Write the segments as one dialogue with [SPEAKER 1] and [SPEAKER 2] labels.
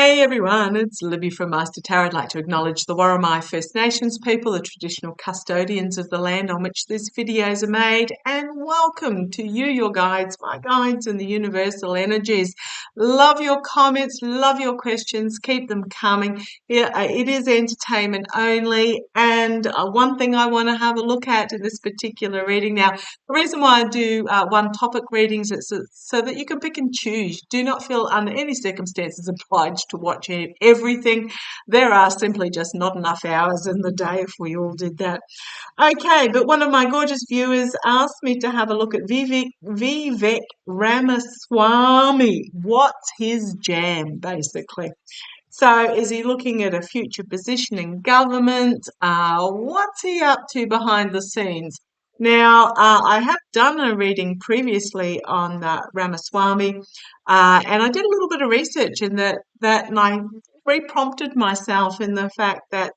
[SPEAKER 1] Hey everyone, it's Libby from maighstirtarot. I'd like to acknowledge the Ramaswamy First Nations people, the traditional custodians of the land on which these videos are made, and welcome to you, your guides, my guides, and the universal energies. Love your comments, love your questions, keep them coming. Yeah, it is entertainment only, and one thing I want to have a look at in this particular reading. Now, the reason why I do one topic readings is so that you can pick and choose. Do not feel under any circumstances obliged to watch everything. There are simply just not enough hours in the day if we all did that. Okay, but one of my gorgeous viewers asked me to have a look at Vivek Ramaswamy. What's his jam, basically? So is he looking at a future position in government? What's he up to behind the scenes? Now, I have done a reading previously on Ramaswamy, and I did a little bit of research in that and I re-prompted myself in the fact that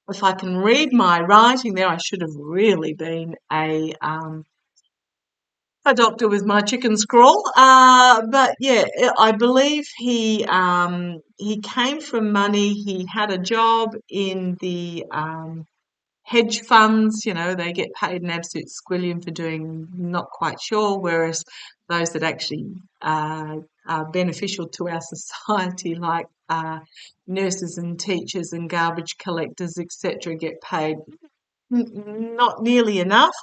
[SPEAKER 1] if I can read my writing there, I should have really been a doctor with my chicken scrawl. But yeah, I believe he came from money. He had a job in the hedge funds. You know, they get paid an absolute squillion for doing not quite sure, whereas those that actually are beneficial to our society, like nurses and teachers and garbage collectors, etc., get paid not nearly enough.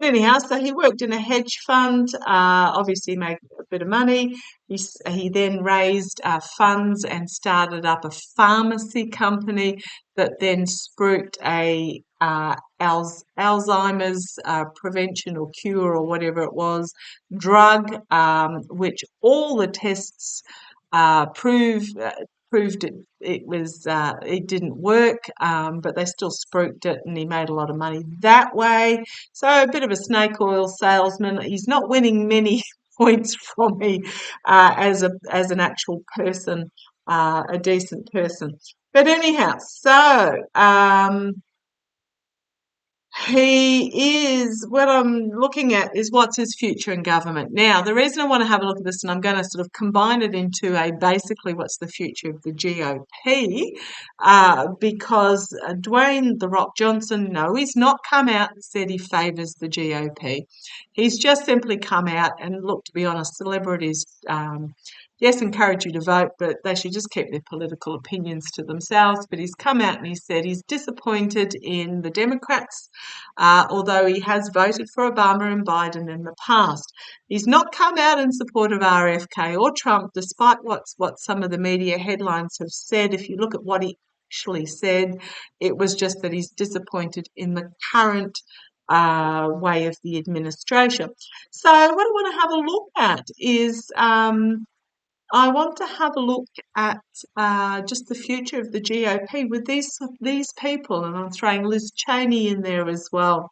[SPEAKER 1] Anyhow, so he worked in a hedge fund, obviously made a bit of money. He then raised funds and started up a pharmacy company that then spruiked a Alzheimer's prevention or cure or whatever it was drug, which all the tests proved it didn't work, but they still spruiked it, and he made a lot of money that way. So a bit of a snake oil salesman. He's not winning many points from me as an actual person, a decent person. But anyhow, so what I'm looking at is what's his future in government. Now, the reason I want to have a look at this, and I'm going to sort of combine it into basically what's the future of the GOP, because Dwayne "TheRock" Johnson, no, he's not come out and said he favours the GOP. He's just simply come out and, look, to be honest, celebrities, yes, encourage you to vote, but they should just keep their political opinions to themselves. But he's come out and he said he's disappointed in the Democrats, although he has voted for Obama and Biden in the past. He's not come out in support of RFK or Trump, despite what some of the media headlines have said. If you look at what he actually said, it was just that he's disappointed in the current way of the administration. So what I want to have a look at is I want to have a look at just the future of the GOP with these people, and I'm throwing Liz Cheney in there as well.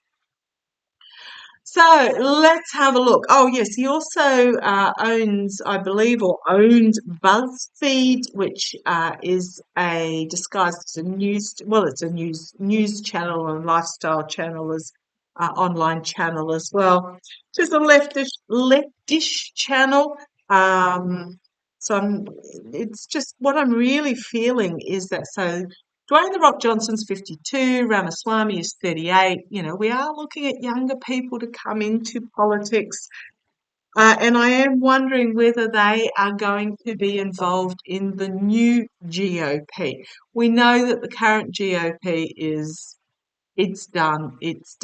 [SPEAKER 1] So let's have a look. Oh yes, he also owns, I believe, or owned BuzzFeed, which is a disguised as a news. Well, it's a news channel and lifestyle channel as online channel as well. Just a leftish channel. It's just what I'm really feeling is that Dwayne "TheRock" Johnson's 52, Ramaswamy is 38. You know, we are looking at younger people to come into politics. And I am wondering whether they are going to be involved in the new GOP. We know that the current GOP it's done, it's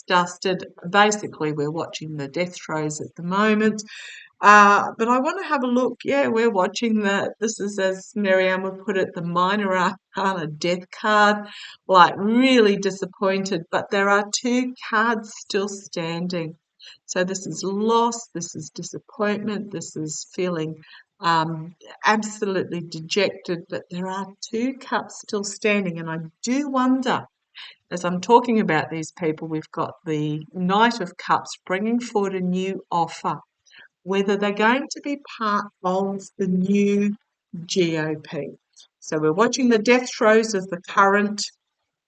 [SPEAKER 1] dusted. Basically, we're watching the death throes at the moment. But I want to have a look. Yeah, we're watching this is, as Marianne would put it, the minor arcana death card. Like, really disappointed, but there are two cards still standing. So this is loss, this is disappointment, this is feeling absolutely dejected, but there are two cups still standing. And I do wonder, as I'm talking about these people, we've got the Knight of Cups bringing forward a new offer, whether they're going to be part of the new GOP. So we're watching the death throes of the current.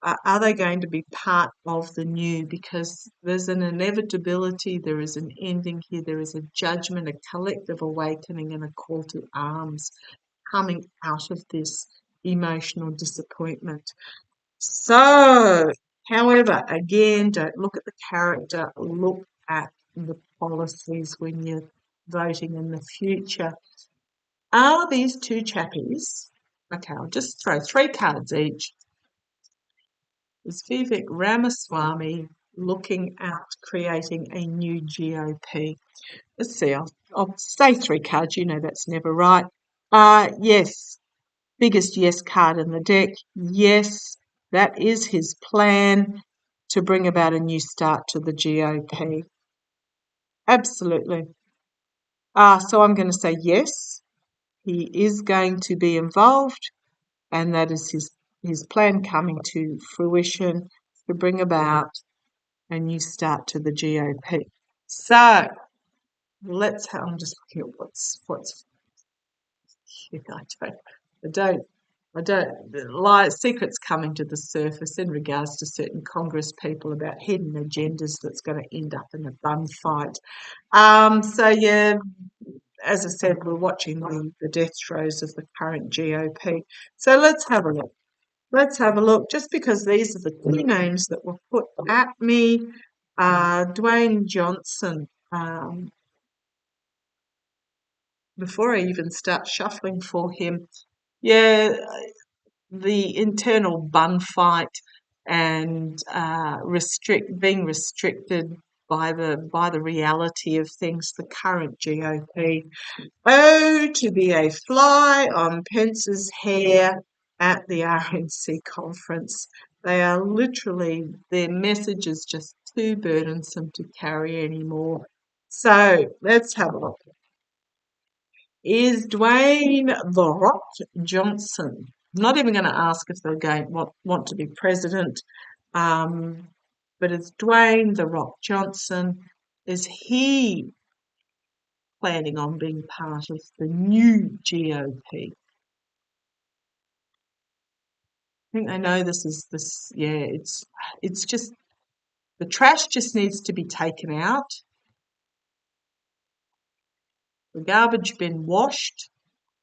[SPEAKER 1] Are they going to be part of the new? Because there's an inevitability, there is an ending here, there is a judgment, a collective awakening, and a call to arms coming out of this emotional disappointment. So, however, again, don't look at the character, look at the policies when you're voting in the future. Are these two chappies, okay, I'll just throw 3 cards each. Is Vivek Ramaswamy looking at creating a new GOP? Let's see, I'll say 3 cards, you know that's never right. Yes, biggest yes card in the deck. Yes, that is his plan to bring about a new start to the GOP. Absolutely. So I'm going to say yes, he is going to be involved, and that is his plan coming to fruition to bring about a new start to the GOP. So I'm just looking at what's I don't lie. Secrets coming to the surface in regards to certain Congress people about hidden agendas that's going to end up in a bun fight. So yeah, as I said, we're watching the death throes of the current GOP. So let's have a look. Let's have a look. Just because these are the 2 names that were put at me, Dwayne Johnson. Before I even start shuffling for him, yeah, the internal bun fight and being restricted by the reality of things, the current GOP. Oh, to be a fly on Pence's hair at the RNC conference. They are literally, their message is just too burdensome to carry anymore. So let's have a look. Is Dwayne TheRock Johnson? I'm not even going to ask if they're going want to be president, but it's Dwayne TheRock Johnson. Is he planning on being part of the new GOP? I think they know this is this. Yeah, it's just the trash just needs to be taken out. The garbage bin washed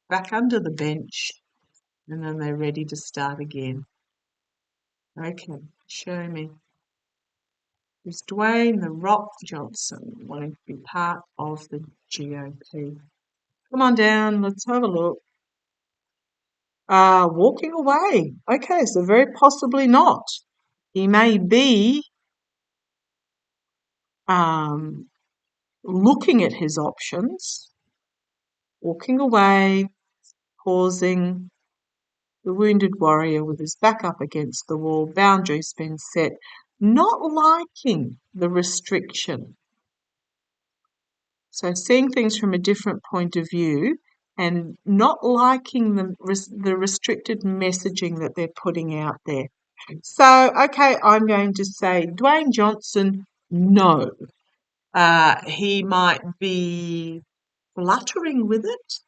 [SPEAKER 1] back under the bench, and then they're ready to start again. Okay, show me. Is Dwayne TheRock Johnson wanting to be part of the GOP? Come on down, let's have a look. Walking away. Okay, so very possibly not. He may be looking at his options, walking away, pausing, the wounded warrior with his back up against the wall, boundaries been set, not liking the restriction. So seeing things from a different point of view and not liking the restricted messaging that they're putting out there. So, okay, I'm going to say Dwayne Johnson, no. He might be fluttering with it,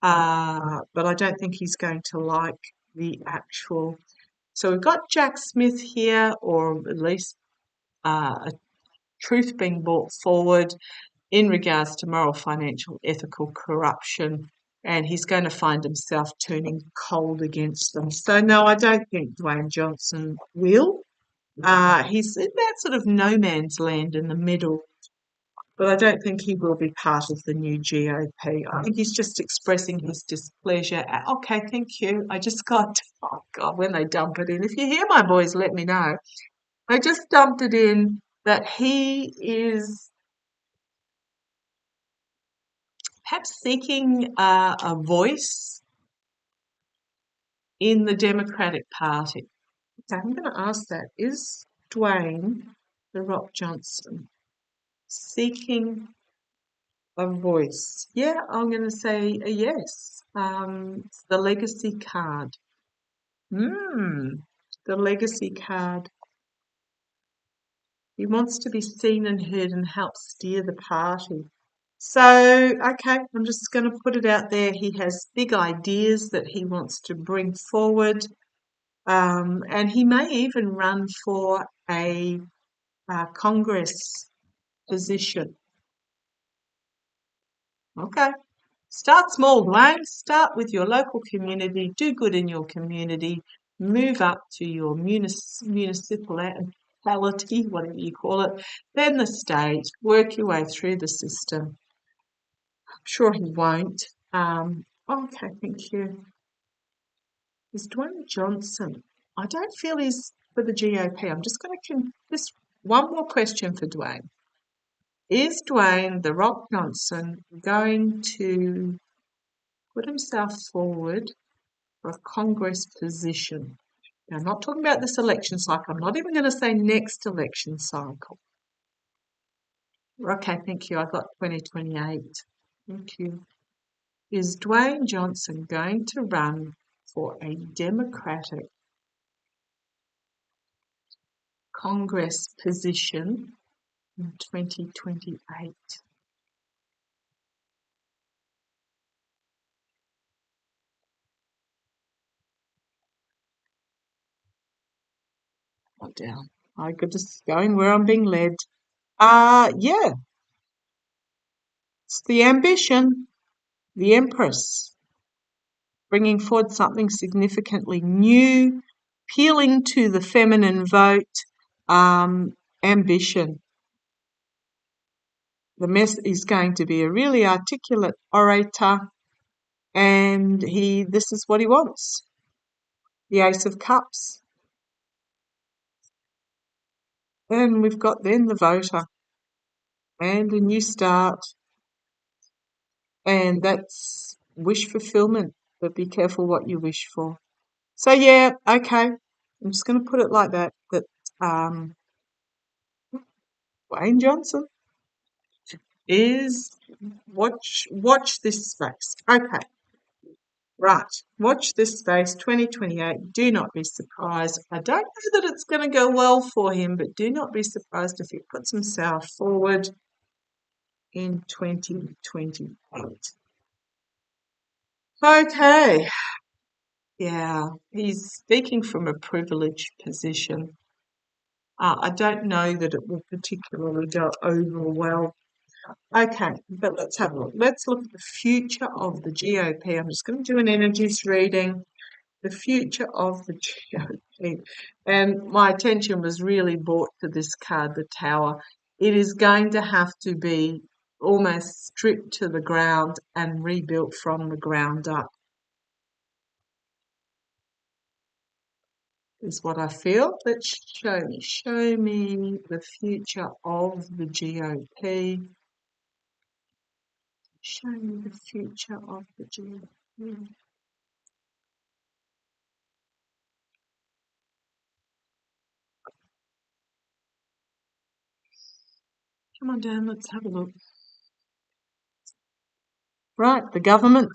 [SPEAKER 1] but I don't think he's going to like the actual. So we've got Jack Smith here, or at least a truth being brought forward in regards to moral, financial, ethical corruption, and he's going to find himself turning cold against them. So no, I don't think Dwayne Johnson will. He's in that sort of no man's land in the middle, but I don't think he will be part of the new GOP. I think he's just expressing his displeasure. Okay, thank you. I just got, oh God, when they dump it in. If you hear my voice, let me know. I just dumped it in that he is perhaps seeking a voice in the Democratic Party. So I'm going to ask that. Is Dwayne TheRock Johnson seeking a voice? Yeah, I'm going to say a yes. It's the legacy card. The legacy card. He wants to be seen and heard and help steer the party. So, okay, I'm just going to put it out there. He has big ideas that he wants to bring forward, and he may even run for a Congress position. Okay, Start small, Dwayne. Start with your local community. Do good in your community. Move up to your municipality, whatever you call it. Then the state. Work your way through the system. I'm sure he won't. Okay, thank you. Is Dwayne Johnson? I don't feel he's for the GOP. I'm just going to just one more question for Dwayne. Is Dwayne TheRock Johnson going to put himself forward for a Congress position? Now, I'm not talking about this election cycle. I'm not even going to say next election cycle. Okay, thank you. I got 2028. Thank you. Is Dwayne Johnson going to run for a Democratic Congress position in 2028? Not down. I could just going where I'm being led. Yeah, it's the ambition, the Empress, bringing forward something significantly new, appealing to the feminine vote, ambition. He's going to be a really articulate orator, and this is what he wants. The Ace of Cups. And we've got then the voter and a new start, and that's wish fulfillment, but be careful what you wish for. So yeah, okay, I'm just going to put it like that, Wayne Johnson is, watch this space. Okay, right, watch this space, 2028, do not be surprised. I don't know that it's going to go well for him, but do not be surprised if he puts himself forward in 2028. Okay, yeah, he's speaking from a privileged position. I don't know that it will particularly go over well. Okay, but let's have a look. Let's look at the future of the GOP. I'm just going to do an energies reading. The future of the GOP. And my attention was really brought to this card, the Tower. It is going to have to be almost stripped to the ground and rebuilt from the ground up, is what I feel. Let's show me. Show me the future of the GOP. Show me the future of the GOP. Come on down, let's have a look. Right, the government.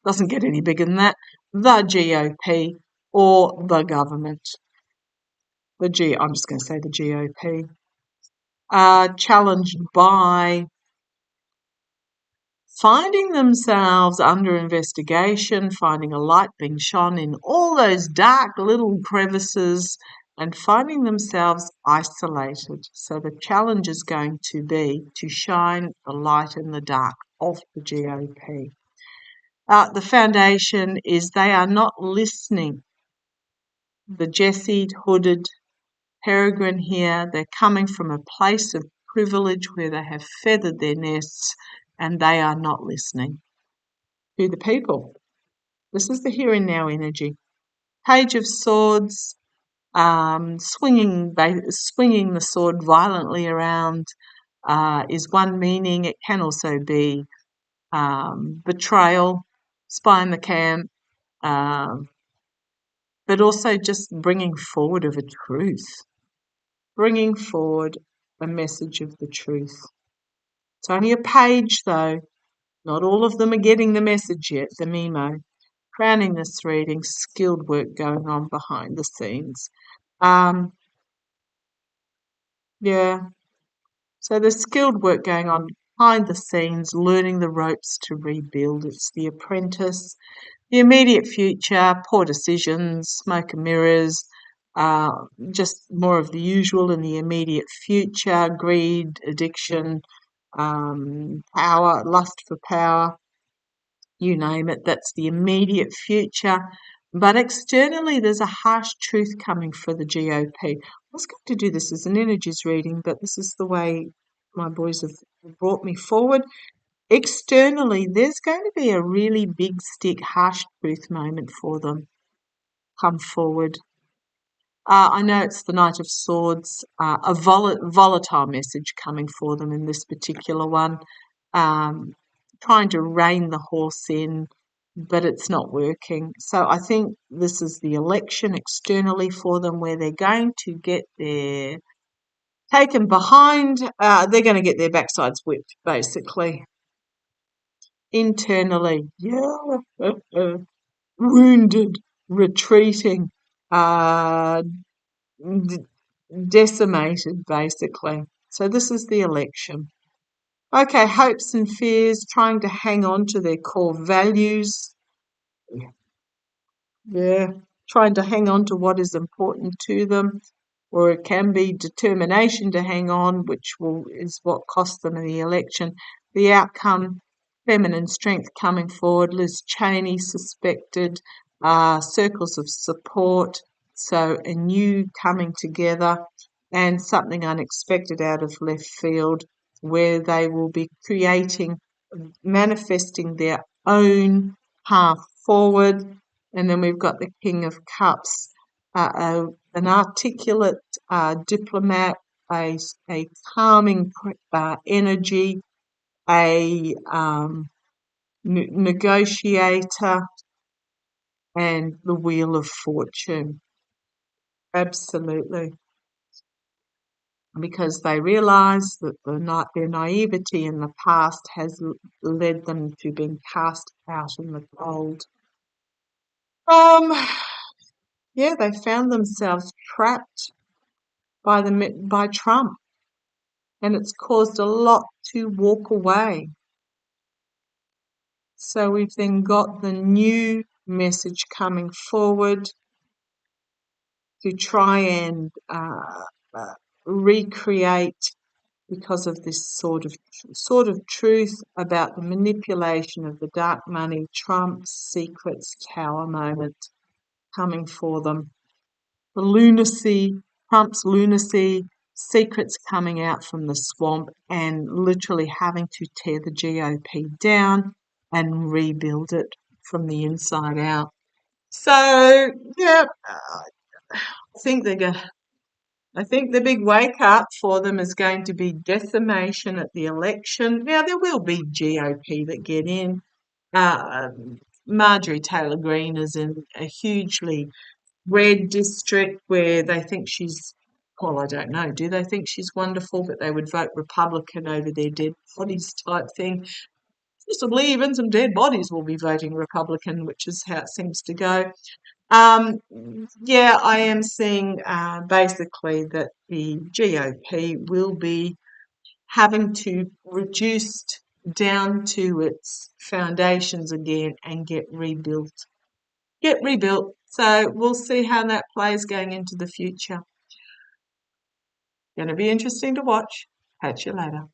[SPEAKER 1] Doesn't get any bigger than that. The GOP or the government. I'm just going to say the GOP. Challenged by finding themselves under investigation, finding a light being shone in all those dark little crevices, and finding themselves isolated. So the challenge is going to be to shine the light in the dark of the GOP. The foundation is they are not listening. The Jessied, hooded peregrine here, they're coming from a place of privilege where they have feathered their nests, and they are not listening to the people. This is the here and now energy. Page of Swords, swinging the sword violently around is one meaning. It can also be betrayal, spy in the camp, but also just bringing forward of a truth, bringing forward a message of the truth. It's only a page though. Not all of them are getting the message yet, the memo. Crowning this reading, skilled work going on behind the scenes. Yeah, so there's skilled work going on behind the scenes, learning the ropes to rebuild. It's the apprentice. The immediate future, poor decisions, smoke and mirrors, just more of the usual in the immediate future, greed, addiction, power, lust for power, you name it. That's the immediate future. But externally, there's a harsh truth coming for the GOP. I was going to do this as an energies reading, but this is the way my boys have brought me forward. Externally, there's going to be a really big stick, harsh truth moment for them. Come forward. I know it's the Knight of Swords, a volatile message coming for them in this particular one. Trying to rein the horse in, but it's not working. So I think this is the election externally for them where they're going to get their taken behind. They're going to get their backsides whipped, basically. Internally, wounded, retreating, decimated, basically. So this is the election. Okay, hopes and fears, trying to hang on to their core values. Yeah, trying to hang on to what is important to them, or it can be determination to hang on, which is what cost them in the election. The outcome, feminine strength coming forward, Liz Cheney suspected, circles of support, so a new coming together and something unexpected out of left field where they will be manifesting their own path forward. And then we've got the King of Cups, an articulate diplomat, a calming energy, a negotiator, and the Wheel of Fortune. Absolutely. Because they realise that their naivety in the past has led them to being cast out in the cold. Yeah, they found themselves trapped by Trump, and it's caused a lot to walk away. So we've then got the new message coming forward to try and recreate, because of this sort of truth about the manipulation of the dark money, Trump's secrets tower moment coming for them. The lunacy, Trump's lunacy, secrets coming out from the swamp and literally having to tear the GOP down and rebuild it from the inside out. So, yeah, I think the big wake up for them is going to be decimation at the election. Now, there will be GOP that get in. Marjorie Taylor Greene is in a hugely red district where they think she's, well, I don't know, do they think she's wonderful, but they would vote Republican over their dead bodies type thing? Possibly even some dead bodies will be voting Republican, which is how it seems to go. Yeah, I am seeing basically that the GOP will be having to reduce down to its foundations again and get rebuilt. So we'll see how that plays going into the future. Going to be interesting to watch. Catch you later.